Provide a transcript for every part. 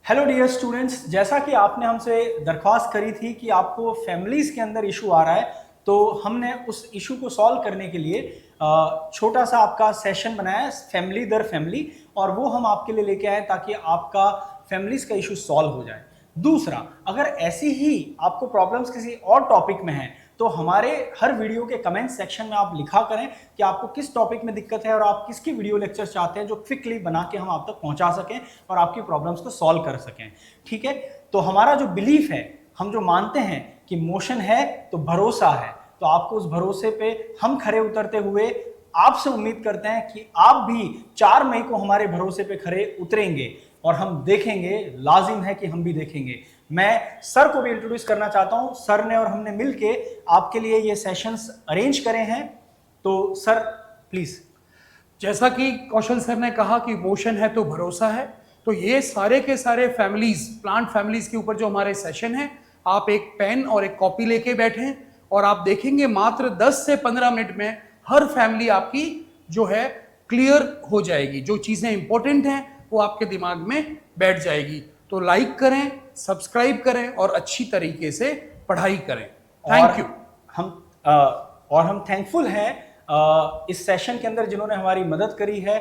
Hello dear students, जैसा कि आपने हमसे दरख्वास्त करी थी कि आपको फैमिलीज़ के अंदर इशू आ रहा है, तो हमने उस इशू को सॉल्व करने के लिए छोटा सा आपका सेशन बनाया है, फैमिली दर फैमिली, और वो हम आपके लिए लेके आए ताकि आपका फैमिलीज़ का इशू सॉल्व हो जाए। दूसरा, अगर ऐसी ही आपको प्रॉब्लम्स किसी और टॉपिक में हैं तो हमारे हर वीडियो के कमेंट सेक्शन में आप लिखा करें कि आपको किस टॉपिक में दिक्कत है और आप किसकी वीडियो लेक्चर चाहते हैं जो क्विकली बना के हम आप तक पहुंचा सकें और आपकी प्रॉब्लम्स को सॉल्व कर सकें। ठीक है, तो हमारा जो बिलीफ है, हम जो मानते हैं कि मोशन है तो भरोसा है, तो आपको उस भरोसे पे हम खरे उतरते हुए आपसे उम्मीद करते हैं कि आप भी 4 मई को हमारे भरोसे पे खरे उतरेंगे और हम देखेंगे, लाजिम है कि हम भी देखेंगे। मैं सर को भी इंट्रोड्यूस करना चाहता हूं। सर ने और हमने मिलके आपके लिए ये सेशंस अरेंज करे हैं, तो सर प्लीज। जैसा कि कौशल सर ने कहा कि मोशन है तो भरोसा है, तो ये सारे के सारे फैमिलीज, प्लांट फैमिलीज के ऊपर जो हमारे सेशन है, आप एक पेन और एक कॉपी लेके बैठें और आप देखेंगे मात्र 10 से 15 मिनट में हर फैमिली आपकी जो है क्लियर हो जाएगी। जो चीज़ें इंपॉर्टेंट हैं वो आपके दिमाग में बैठ जाएगी। तो लाइक करें, सब्सक्राइब करें और अच्छी तरीके से पढ़ाई करें। Thank you. हम थैंकफुल हैं इस सेशन के अंदर जिन्होंने हमारी मदद करी है,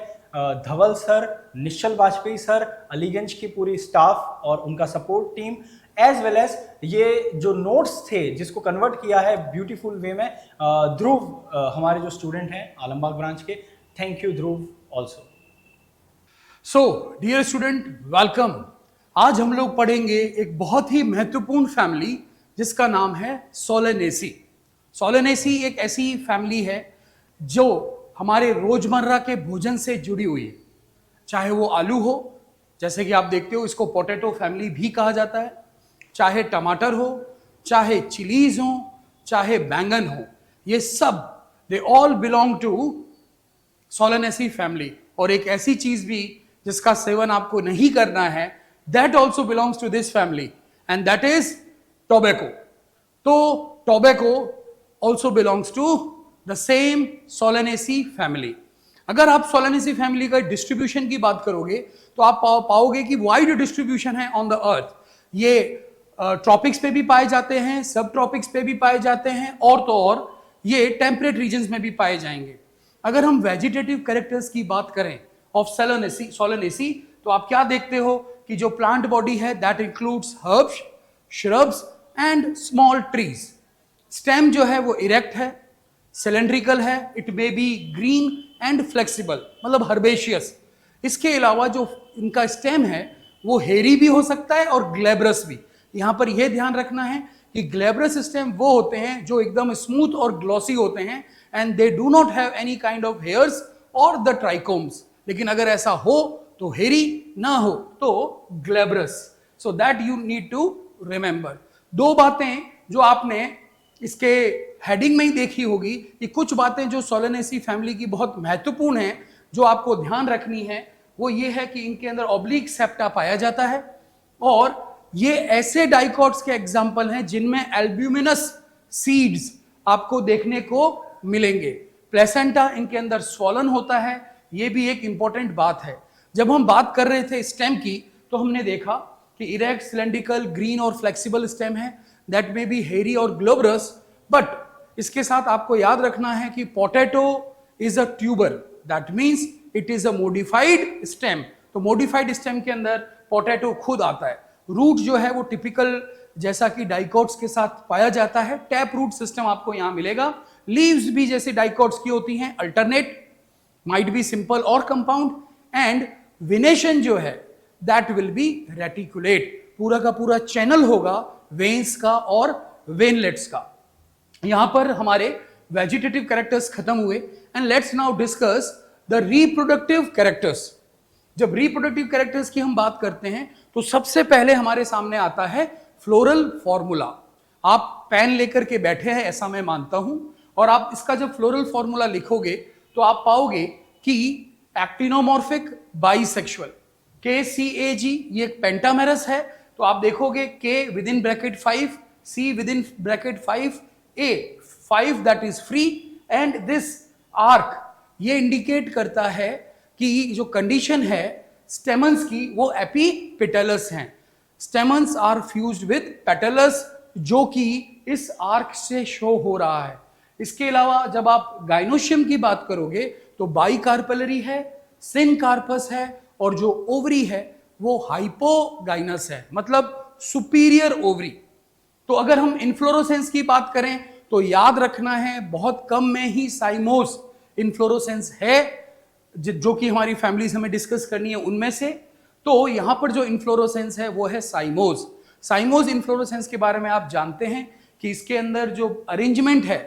धवल सर, निश्चल वाजपेयी सर, अलीगंज की पूरी स्टाफ और उनका support team, as well as ये जो नोट्स थे जिसको कन्वर्ट किया है ब्यूटीफुल वे में ध्रुव, हमारे जो स्टूडेंट हैं आलमबाग ब्रांच के। Thank you Dhruv also. So dear student, welcome. आज हम लोग पढ़ेंगे एक बहुत ही महत्वपूर्ण फैमिली जिसका नाम है सोलेनेसी। सोलेनेसी एक ऐसी फैमिली है जो हमारे रोजमर्रा के भोजन से जुड़ी हुई है। चाहे वो आलू हो, जैसे कि आप देखते हो इसको पोटैटो फैमिली भी कहा जाता है, चाहे टमाटर हो, चाहे चिलीज हो, चाहे बैंगन हो, ये सब they all belong to Solanaceae family. और एक ऐसी चीज भी जिसका सेवन आपको नहीं करना है, that also belongs to this family, and that is tobacco. तो tobacco also belongs to the same Solanaceae family. अगर आप Solanaceae family का डिस्ट्रीब्यूशन की बात करोगे तो आप पाओगे कि वाइड डिस्ट्रीब्यूशन है ऑन द अर्थ। ये ट्रॉपिक्स पे भी पाए जाते हैं, सब ट्रॉपिक्स पे भी पाए जाते हैं, और तो और ये टेम्परेट रीजन्स में भी पाए जाएंगे। अगर हम वेजिटेटिव कैरेक्टर्स की बात करें ऑफ सोलेनेसी, तो आप क्या देखते हो कि जो प्लांट बॉडी है that includes herbs, shrubs and small trees. Stem जो है वो इरेक्ट है, सिलेंड्रिकल है, it may be green and flexible, मतलब हर्बेशियस। इसके अलावा जो इनका स्टेम है वो हेरी भी हो सकता है और ग्लैब्रस भी। यहां पर यह ध्यान रखना है कि ग्लैब्रस स्टेम वो होते हैं जो एकदम स्मूथ और ग्लॉसी होते हैं, and they do not have any kind of hairs or the trichomes. लेकिन अगर ऐसा हो तो हेरी, ना हो तो glabrous. So that you need to remember. दो बातें जो आपने इसके हेडिंग में ही देखी होगी कि कुछ बातें जो सोलेनेसी फैमिली की बहुत महत्वपूर्ण हैं, जो आपको ध्यान रखनी है, वो ये है कि इनके अंदर ऑब्लिक सेप्टा पाया जाता है, और ये ऐसे डाइकॉट्स के एग्जाम्पल हैं जिनमें एल्ब्यूमिनस सीड्स आपको देखने को मिलेंगे। प्लेसेंटा इनके अंदर स्वॉलन होता है, ये भी एक इंपॉर्टेंट बात है। जब हम बात कर रहे थे स्टेम की तो हमने देखा कि इरेक्ट, सिलेंड्रिकल, ग्रीन और फ्लेक्सिबल स्टेम है, दैट में बी हेरी और ग्लोबरस। बट इसके साथ आपको याद रखना है कि potato is a tuber, that means it is a modified stem. तो मॉडिफाइड स्टेम के अंदर पोटैटो खुद आता है। रूट जो है वो टिपिकल जैसा कि डाइकॉट्स के साथ पाया जाता है, टैप रूट सिस्टम आपको यहां मिलेगा। लीव्स भी जैसे डाइकॉट्स की होती हैं, अल्टरनेट, माइट बी सिंपल और कंपाउंड, एंड वेनेशन जो है दैट विल बी रेटिकुलेट। पूरा का पूरा चैनल होगा वेन्स का और वेनलेट्स का। यहां पर हमारे वेजिटेटिव कैरेक्टर्स खत्म हुए, and let's now discuss the reproductive characters. जब रिप्रोडक्टिव कैरेक्टर्स की हम बात करते हैं तो सबसे पहले हमारे सामने आता है फ्लोरल फॉर्मूला। आप पेन लेकर के बैठे हैं ऐसा मैं मानता हूं, और आप इसका जब फ्लोरल फॉर्मूला लिखोगे तो आप पाओगे कि एक्टिनोमॉर्फिक बाइसेक्सुअल, KCAG, ये एक पेंटामेरस है। तो आप देखोगे K with in bracket 5, C with in bracket 5, A 5 that is free, and this arc ये इंडिकेट करता है कि जो कंडीशन है स्टेमन्स की वो एपिपेटलस हैं। Stamens are fused with petals, जो कि इस आर्क से शो हो रहा है। इसके अलावा जब आप गाइनोशियम की बात करोगे तो बाइकार्पेलरी है, सिनकार्पस है, और जो ओवरी है वो हाइपोगाइनस है, मतलब सुपीरियर ओवरी। तो अगर हम इन्फ्लोरोसेंस की बात करें तो याद रखना है बहुत कम में ही साइमोस इन्फ्लोरोसेंस है, जो कि हमारी फैमिलीज हमें डिस्कस करनी है उनमें से। तो यहां पर जो इन्फ्लोरोसेंस है वो है साइमोस। साइमोस इन्फ्लोरोसेंस के बारे में आप जानते हैं कि इसके अंदर जो अरेंजमेंट है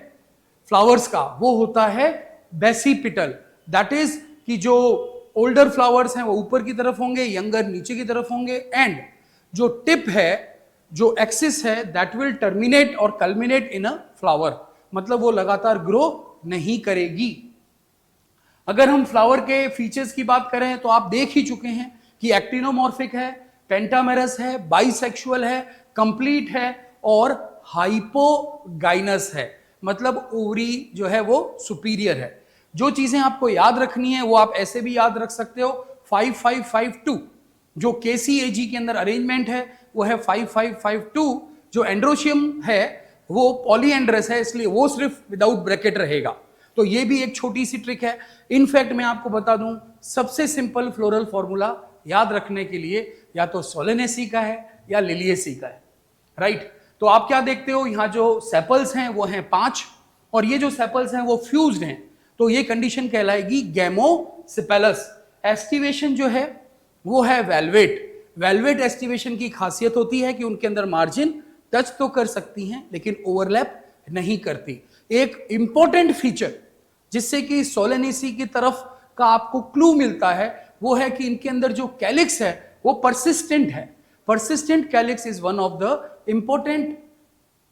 फ्लावर्स का वो होता है बेसिपिटल, दैट इज कि जो ओल्डर फ्लावर्स हैं वो ऊपर की तरफ होंगे, यंगर नीचे की तरफ होंगे, एंड जो टिप है, जो एक्सिस है, दैट विल टर्मिनेट और कल्मिनेट इन अ फ्लावर, मतलब वो लगातार ग्रो नहीं करेगी। अगर हम फ्लावर के फीचर्स की बात करें तो आप देख ही चुके हैं कि एक्टिनोमॉर्फिक है, पेंटामेरस है, बाइसेक्सुअल है, कंप्लीट है और हाइपोगाइनस है, मतलब ओवरी जो है वो सुपीरियर है। जो चीजें आपको याद रखनी है वो आप ऐसे भी याद रख सकते हो, 5552 जो केसीएजी के अंदर अरेंजमेंट है वो है 5552। जो एंड्रोशियम है वो पॉलीएंड्रस है, इसलिए वो सिर्फ विदाउट ब्रैकेट रहेगा। तो ये भी एक छोटी सी ट्रिक है। इनफैक्ट मैं आपको बता दूं, सबसे सिंपल फ्लोरल फॉर्मूला याद रखने के लिए या तो सोलेनेसी का है या लिलिएसी का है, राइट। तो आप क्या देखते हो, यहाँ जो सेपल्स हैं वो हैं 5, और ये जो सेपल्स हैं वो फ्यूज्ड हैं, तो ये कंडीशन कहलाएगी गैमोसेपेलस। एस्टिवेशन जो है वो है वेलवेट। वेलवेट एस्टिवेशन की खासियत होती है कि उनके अंदर मार्जिन टच तो कर सकती हैं लेकिन ओवरलैप नहीं करती। एक इंपॉर्टेंट फीचर जिससे कि सोलेनेसी की तरफ का आपको क्लू मिलता है वो है कि इनके अंदर जो कैलिक्स है वो परसिस्टेंट है। persistent calyx is one of the important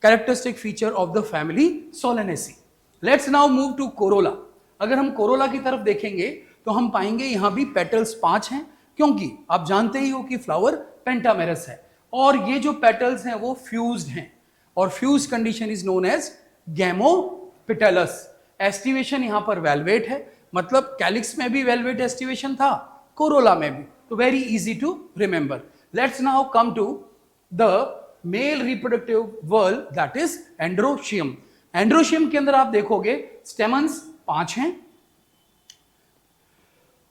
characteristic feature of the family Solanaceae. Let's now move to corolla. अगर हम कोरोला की तरफ देखेंगे तो हम पाएंगे यहां भी पेटल्स 5 हैं, क्योंकि आप जानते ही हो कि फ्लावर पेंटामेरस है और ये जो पेटल्स हैं वो फ्यूज्ड हैं, और fuse condition is known as gamopetalous. Aestivation यहां पर वेलवेट है, मतलब कैलिक्स में भी वेलवेट एस्टिवेशन था, कोरोला में भी, तो very easy to remember. Let's now come to the male reproductive world, that is androecium. Androecium के अंदर आप देखोगे स्टेमन्स 5 हैं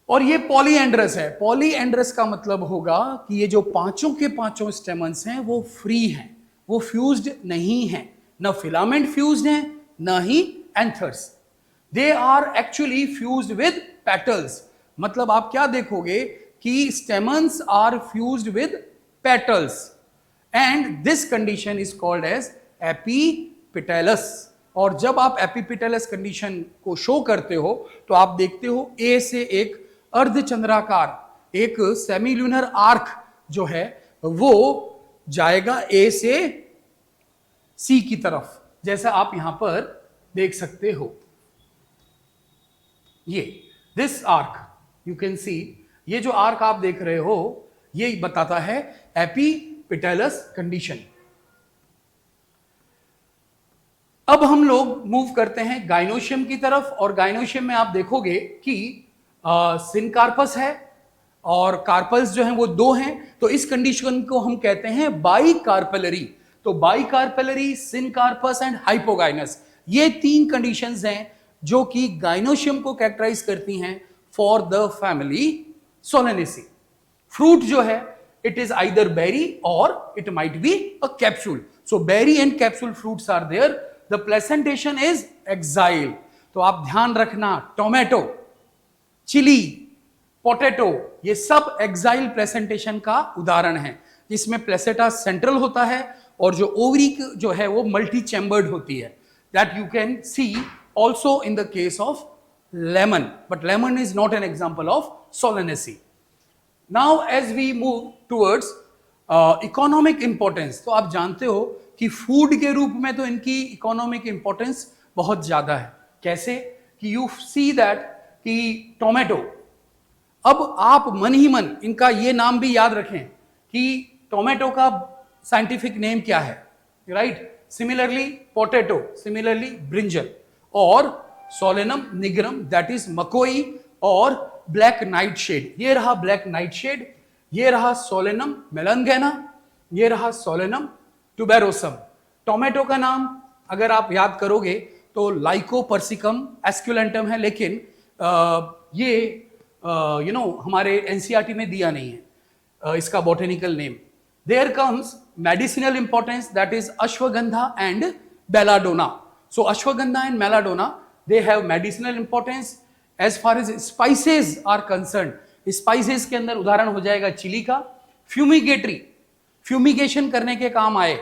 और ये पॉलीएंड्रस है। पॉलीएंड्रस का मतलब होगा कि ये जो पांचों के पांचों स्टेमन्स हैं वो फ्री हैं, वो फ्यूज्ड नहीं हैं, न फिलामेंट फ्यूज्ड हैं न ही anthers. They are actually fused with petals. मतलब आप क्या देखोगे कि stamens are fused with petals and this condition is called as epipetalous. और जब आप एपीपेटलस कंडीशन को शो करते हो तो आप देखते हो ए से एक अर्धचंद्राकार एक सेमील्यूनर आर्क जो है वो जाएगा ए से सी की तरफ, जैसा आप यहां पर देख सकते हो। ये this arc you can see, ये जो आर्क आप देख रहे हो ये बताता है एपीपेटलस कंडीशन। अब हम लोग मूव करते हैं गाइनोशियम की तरफ, और गाइनोशियम में आप देखोगे कि सिनकार्पस है और कार्पल्स जो हैं वो 2 हैं, तो इस कंडीशन को हम कहते हैं बाइकार्पेलरी। तो बाइकार्पेलरी, सिनकार्पस एंड हाइपोगाइनस, ये 3 कंडीशंस हैं जो कि गाइनोशियम को कैरेक्टराइज करती हैं for the family Solanaceae. Fruit जो है इट इज आइदर बेरी और it might be a capsule. So berry and capsule fruits are there. The placentation is axile. तो आप ध्यान रखना, टोमेटो, चिली, पोटैटो, ये सब एक्साइल प्लेसेंटेशन का उदाहरण है, जिसमें प्लेसेटा सेंट्रल होता है और जो ओवरी जो है वो मल्टी चैम्बर्ड होती है। That you can see also in the case of lemon, but lemon is not an example of Solanaceae. Now as we move towards economic importance, तो आप जानते हो कि फूड के रूप में तो इनकी इकोनॉमिक इंपॉर्टेंस बहुत ज्यादा है। कैसे कि यू सी दैट कि टोमेटो, अब आप मन ही मन इनका ये नाम भी याद रखें कि टोमेटो का साइंटिफिक नेम क्या है, right? Similarly potato, similarly brinjal, और सोलेनम निग्रम दैट इज मकोई, और ब्लैक नाइट शेड, ये रहा ब्लैक नाइट शेड, ये रहा सोलेनम मेलनगेना, ये रहा सोलेनम ट्यूबेरोसम। टोमेटो का नाम अगर आप याद करोगे तो लाइकोपर्सिकम एस्कुलेंटम है, लेकिन ये हमारे एनसीईआरटी में दिया नहीं है इसका botanical name. There comes medicinal importance, that is ashwagandha and belladonna. So ashwagandha and belladonna, they have medicinal importance. As far as spices are concerned, spices के अंदर उदाहरण हो जाएगा चिली का। फ्यूमिगेटरी, फ्यूमिगेशन करने के काम आए,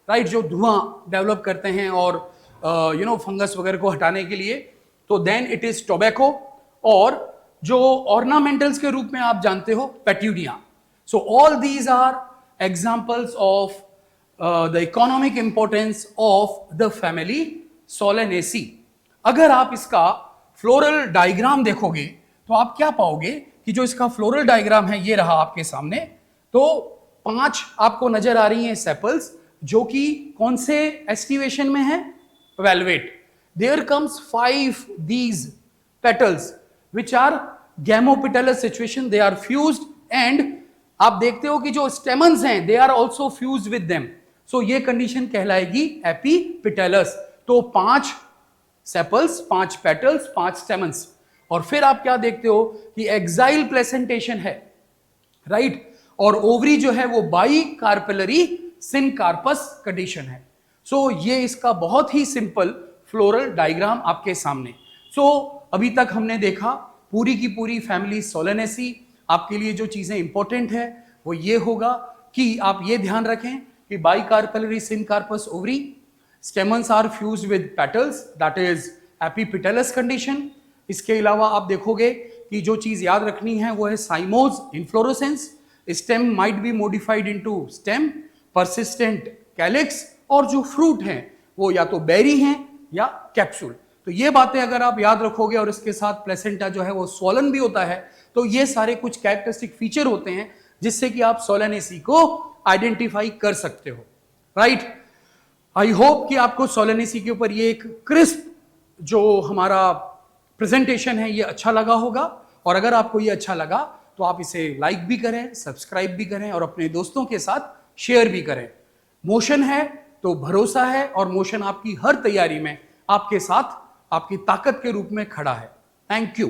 राइट, जो धुआं डेवलप करते हैं और फंगस वगैरह को हटाने के लिए, तो देन इट इज टोबैको। और जो ऑर्नामेंटल्स के रूप में आप जानते हो petunia. So all these are examples of the economic importance of the family Solanaceae. अगर आप इसका फ्लोरल डायग्राम देखोगे तो आप क्या पाओगे कि जो इसका फ्लोरल डायग्राम है ये रहा आपके सामने। तो 5 आपको नजर आ रही हैं सेपल्स, जो कि कौन से एस्टिवेशन में है, velvet. There comes 5 these petals which are gamopetalous situation, they are fused, and आप देखते हो कि जो स्टेमन्स हैं they are also fused with them, so ये कंडीशन कहलाएगी एपीपिटेलस। तो 5 सेपल्स, 5 पेटल्स, 5 स्टेमन्स। और फिर आप क्या देखते हो कि एक्साइल प्लेसेंटेशन है, राइट, और ओवरी जो है वो बाई कार्पेलरी सिनकार्पस कंडीशन है। सो ये इसका बहुत ही सिंपल फ्लोरल डायग्राम आपके सामने। सो अभी तक हमने देखा पूरी की पूरी फैमिली सोलेनेसी। आपके लिए जो चीजें इंपॉर्टेंट है वो ये होगा कि आप ये ध्यान रखें कि bicarpellary syncarpous ovary, stamens are fused with petals, that is epipetalous condition. इसके अलावा आप देखोगे कि जो चीज याद रखनी है वो है cymose inflorescence, stem might be modified into stem, persistent calyx, और जो फ्रूट हैं वो या तो बेरी हैं या कैप्सूल। तो ये बातें अगर आप याद रखोगे और इसके साथ प्लेसेंटा जो है वो स्वॉलन भी होता है, तो ये सारे कुछ कैरेक्टरिस्टिक फीचर होते हैं जिससे कि आप सोलेनेसी को आइडेंटिफाई कर सकते हो, राइट। आई होप कि आपको सोलेनेसी के ऊपर ये एक क्रिस्प जो हमारा प्रेजेंटेशन है ये अच्छा लगा होगा। और अगर आपको ये अच्छा लगा तो आप इसे लाइक भी करें, सब्सक्राइब भी करें और अपने दोस्तों के साथ शेयर भी करें। मोशन है तो भरोसा है, और मोशन आपकी हर तैयारी में आपके साथ आपकी ताकत के रूप में खड़ा है। Thank you.